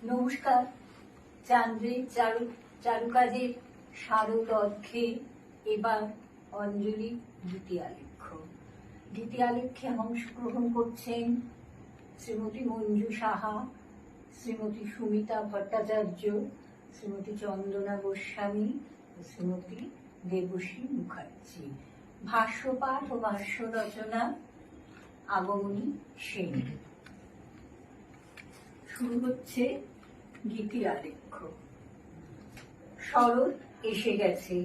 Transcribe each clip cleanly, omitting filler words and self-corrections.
নমস্কার। চান্দ্রের চারুকাজের শারদ অর্ঘ্যে এবার অঞ্জলি দ্বিতীয়ালেখ্যে অংশগ্রহণ করছেন শ্রীমতী মঞ্জু সাহা, শ্রীমতী সুমিতা ভট্টাচার্য, শ্রীমতী চন্দনা গোস্বামী ও শ্রীমতী দেবশ্রী মুখার্জি। ভাষ্যপাঠ ও ভাষ্য রচনা আগমনী সেন। শুরু হচ্ছে গীতি আলেখ্য। শরৎ এসে গেছে,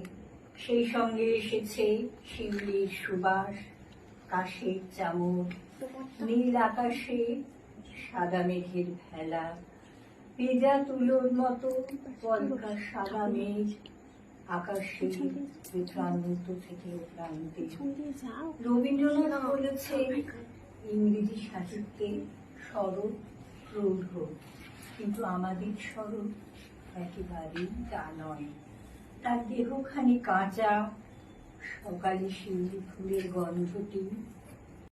সেই সঙ্গে এসেছে শিউলির সুবাস, কাশের চামর, নীল আকাশে সাদা মেঘের ভেলা, ভেজা তুলোর মতো পলকা সাদা মেঘ আকাশে প্রান্ত থেকে প্রান্তে। রবীন্দ্রনাথ বলেছেন ইংরেজি সাহিত্যে শরৎ প্রৌঢ়, কিন্তু আমাদের শরৎ একেবারেই তা নয়। তার দেহখানি কাঁচা, সকালে শিউলি ফুলের গন্ধটি